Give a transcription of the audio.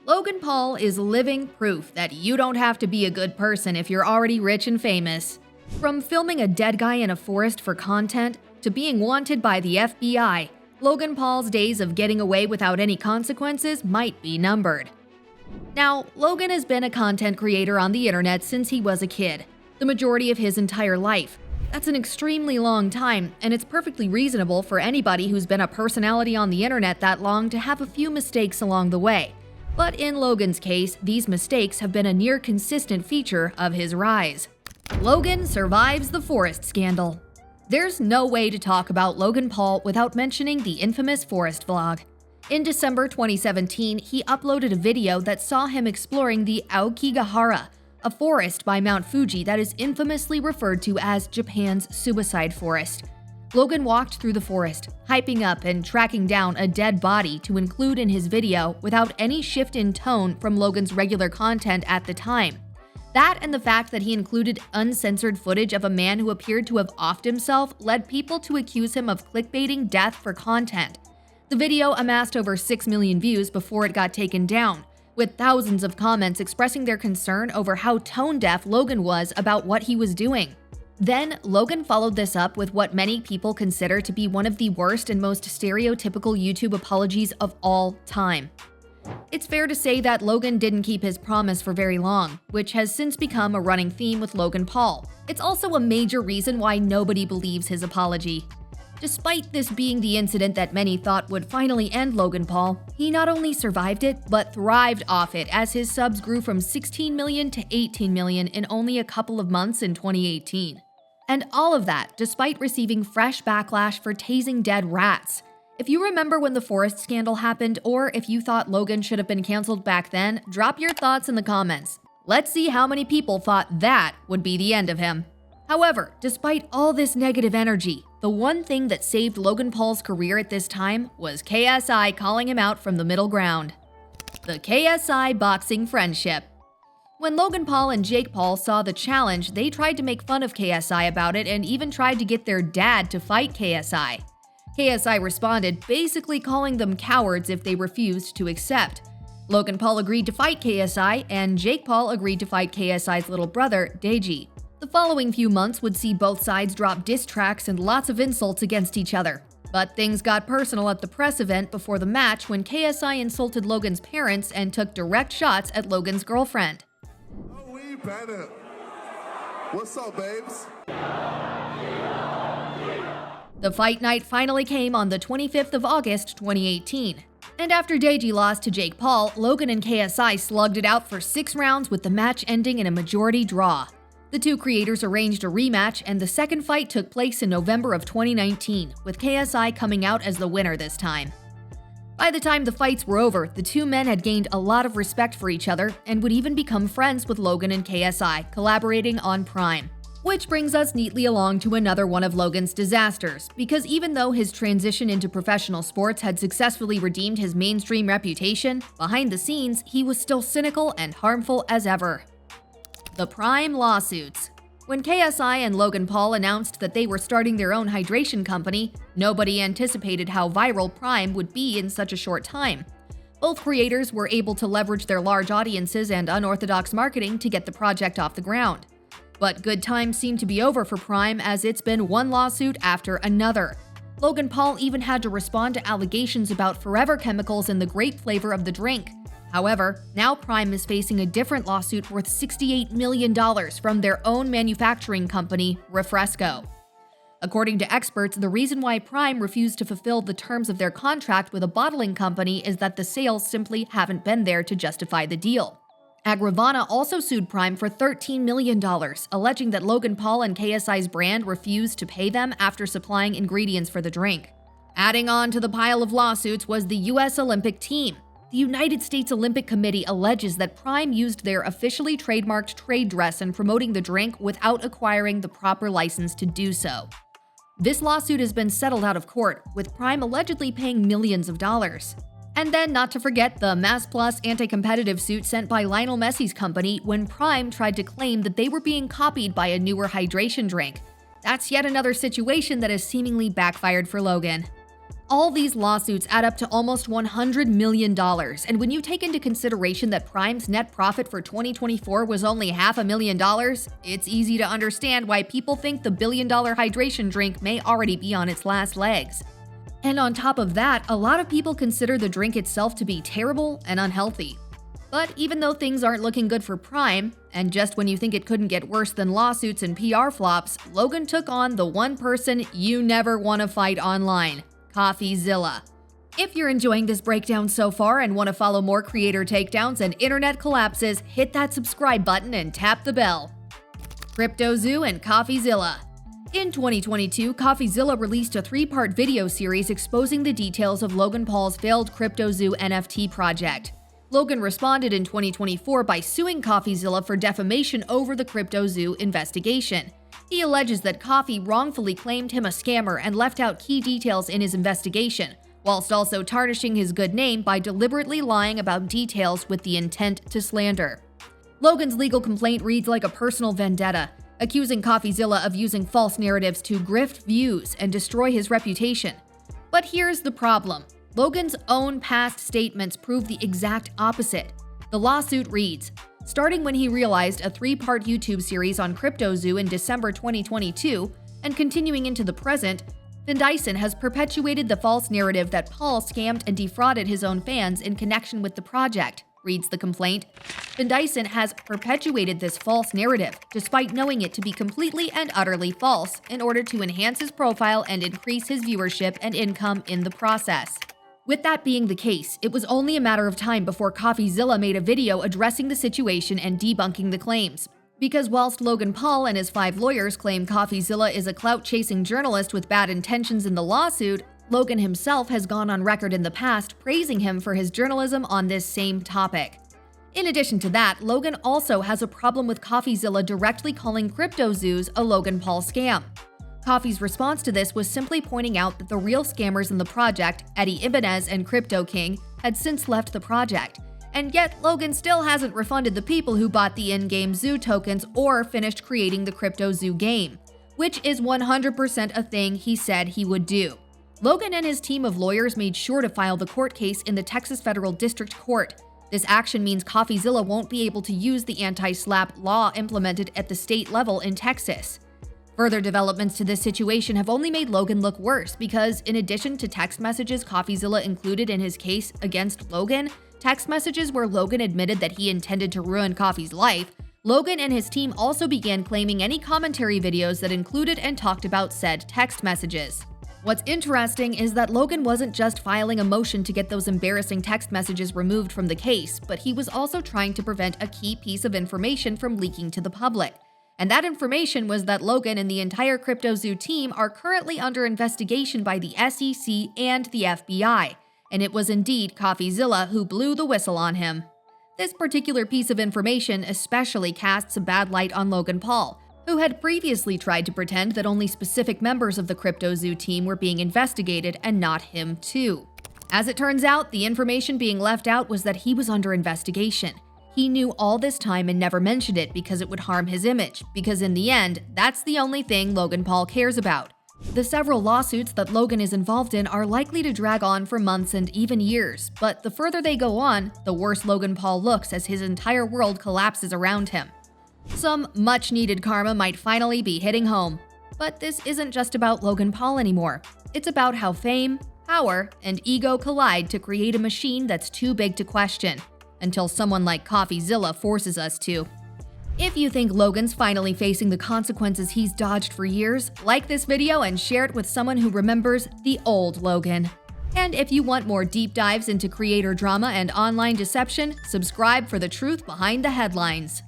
Logan Paul is living proof that you don't have to be a good person if you're already rich and famous. From filming a dead guy in a forest for content to being wanted by the FBI, Logan Paul's days of getting away without any consequences might be numbered. Now, Logan has been a content creator on the internet since he was a kid, the majority of his entire life. That's an extremely long time, and it's perfectly reasonable for anybody who's been a personality on the internet that long to have a few mistakes along the way. But in Logan's case, these mistakes have been a near consistent feature of his rise. Logan survives the forest scandal. There's no way to talk about Logan Paul without mentioning the infamous forest vlog. In December 2017, he uploaded a video that saw him exploring the Aokigahara, a forest by Mount Fuji that is infamously referred to as Japan's suicide forest. Logan walked through the forest, hyping up and tracking down a dead body to include in his video without any shift in tone from Logan's regular content at the time. That and the fact that he included uncensored footage of a man who appeared to have offed himself led people to accuse him of clickbaiting death for content. The video amassed over 6 million views before it got taken down, with thousands of comments expressing their concern over how tone-deaf Logan was about what he was doing. Then, Logan followed this up with what many people consider to be one of the worst and most stereotypical YouTube apologies of all time. It's fair to say that Logan didn't keep his promise for very long, which has since become a running theme with Logan Paul. It's also a major reason why nobody believes his apology. Despite this being the incident that many thought would finally end Logan Paul, he not only survived it, but thrived off it as his subs grew from 16 million to 18 million in only a couple of months in 2018. And all of that despite receiving fresh backlash for tasing dead rats. If you remember when the forest scandal happened, or if you thought Logan should have been canceled back then, drop your thoughts in the comments. Let's see how many people thought that would be the end of him. However, despite all this negative energy, the one thing that saved Logan Paul's career at this time was KSI calling him out from the middle ground. The KSI Boxing Friendship. When Logan Paul and Jake Paul saw the challenge, they tried to make fun of KSI about it and even tried to get their dad to fight KSI. KSI responded, basically calling them cowards if they refused to accept. Logan Paul agreed to fight KSI, and Jake Paul agreed to fight KSI's little brother, Deji. The following few months would see both sides drop diss tracks and lots of insults against each other. But things got personal at the press event before the match when KSI insulted Logan's parents and took direct shots at Logan's girlfriend. Oh, we better. What's up, babes? The fight night finally came on the 25th of August, 2018. And after Deji lost to Jake Paul, Logan and KSI slugged it out for 6 rounds with the match ending in a majority draw. The two creators arranged a rematch, and the second fight took place in November of 2019, with KSI coming out as the winner this time. By the time the fights were over, the two men had gained a lot of respect for each other and would even become friends with Logan and KSI, collaborating on Prime. Which brings us neatly along to another one of Logan's disasters, because even though his transition into professional sports had successfully redeemed his mainstream reputation, behind the scenes, he was still cynical and harmful as ever. The Prime lawsuits. When KSI and Logan Paul announced that they were starting their own hydration company, nobody anticipated how viral Prime would be in such a short time. Both creators were able to leverage their large audiences and unorthodox marketing to get the project off the ground. But good times seem to be over for Prime, as it's been one lawsuit after another. Logan Paul even had to respond to allegations about forever chemicals in the grape flavor of the drink. However, now Prime is facing a different lawsuit worth $68 million from their own manufacturing company, Refresco. According to experts, the reason why Prime refused to fulfill the terms of their contract with a bottling company is that the sales simply haven't been there to justify the deal. Agravana also sued Prime for $13 million, alleging that Logan Paul and KSI's brand refused to pay them after supplying ingredients for the drink. Adding on to the pile of lawsuits was the U.S. Olympic team. The United States Olympic Committee alleges that Prime used their officially trademarked trade dress in promoting the drink without acquiring the proper license to do so. This lawsuit has been settled out of court, with Prime allegedly paying millions of dollars. And then, not to forget the Mass Plus anti-competitive suit sent by Lionel Messi's company when Prime tried to claim that they were being copied by a newer hydration drink. That's yet another situation that has seemingly backfired for Logan. All these lawsuits add up to almost $100 million, and when you take into consideration that Prime's net profit for 2024 was only $500,000, it's easy to understand why people think the billion-dollar hydration drink may already be on its last legs. And on top of that, a lot of people consider the drink itself to be terrible and unhealthy. But even though things aren't looking good for Prime, and just when you think it couldn't get worse than lawsuits and PR flops, Logan took on the one person you never want to fight online, Coffeezilla. If you're enjoying this breakdown so far and want to follow more creator takedowns and internet collapses, hit that subscribe button and tap the bell. CryptoZoo and Coffeezilla. In 2022, Coffeezilla released a 3-part video series exposing the details of Logan Paul's failed CryptoZoo NFT project. Logan responded in 2024 by suing Coffeezilla for defamation over the CryptoZoo investigation. He alleges that Coffee wrongfully claimed him a scammer and left out key details in his investigation, whilst also tarnishing his good name by deliberately lying about details with the intent to slander. Logan's legal complaint reads like a personal vendetta, accusing Coffeezilla of using false narratives to grift views and destroy his reputation. But here's the problem. Logan's own past statements prove the exact opposite. The lawsuit reads, starting when he realized a 3-part YouTube series on CryptoZoo in December 2022, and continuing into the present, Vin Dyson has perpetuated the false narrative that Paul scammed and defrauded his own fans in connection with the project, reads the complaint. Vin Dyson has perpetuated this false narrative, despite knowing it to be completely and utterly false, in order to enhance his profile and increase his viewership and income in the process. With that being the case, it was only a matter of time before Coffeezilla made a video addressing the situation and debunking the claims. Because whilst Logan Paul and his 5 lawyers claim Coffeezilla is a clout-chasing journalist with bad intentions in the lawsuit, Logan himself has gone on record in the past praising him for his journalism on this same topic. In addition to that, Logan also has a problem with Coffeezilla directly calling CryptoZoos a Logan Paul scam. Coffee's response to this was simply pointing out that the real scammers in the project, Eddie Ibanez and Crypto King, had since left the project. And yet, Logan still hasn't refunded the people who bought the in-game Zoo tokens or finished creating the CryptoZoo game, which is 100% a thing he said he would do. Logan and his team of lawyers made sure to file the court case in the Texas Federal District Court. This action means Coffeezilla won't be able to use the anti-SLAPP law implemented at the state level in Texas. Further developments to this situation have only made Logan look worse because, in addition to text messages Coffeezilla included in his case against Logan, text messages where Logan admitted that he intended to ruin Coffee's life, Logan and his team also began claiming any commentary videos that included and talked about said text messages. What's interesting is that Logan wasn't just filing a motion to get those embarrassing text messages removed from the case, but he was also trying to prevent a key piece of information from leaking to the public. And that information was that Logan and the entire CryptoZoo team are currently under investigation by the SEC and the FBI, and it was indeed Coffeezilla who blew the whistle on him. This particular piece of information especially casts a bad light on Logan Paul, who had previously tried to pretend that only specific members of the CryptoZoo team were being investigated and not him too. As it turns out, the information being left out was that he was under investigation. He knew all this time and never mentioned it because it would harm his image, because in the end, that's the only thing Logan Paul cares about. The several lawsuits that Logan is involved in are likely to drag on for months and even years, but the further they go on, the worse Logan Paul looks as his entire world collapses around him. Some much-needed karma might finally be hitting home. But this isn't just about Logan Paul anymore. It's about how fame, power, and ego collide to create a machine that's too big to question, until someone like Coffeezilla forces us to. If you think Logan's finally facing the consequences he's dodged for years, like this video and share it with someone who remembers the old Logan. And if you want more deep dives into creator drama and online deception, subscribe for the truth behind the headlines.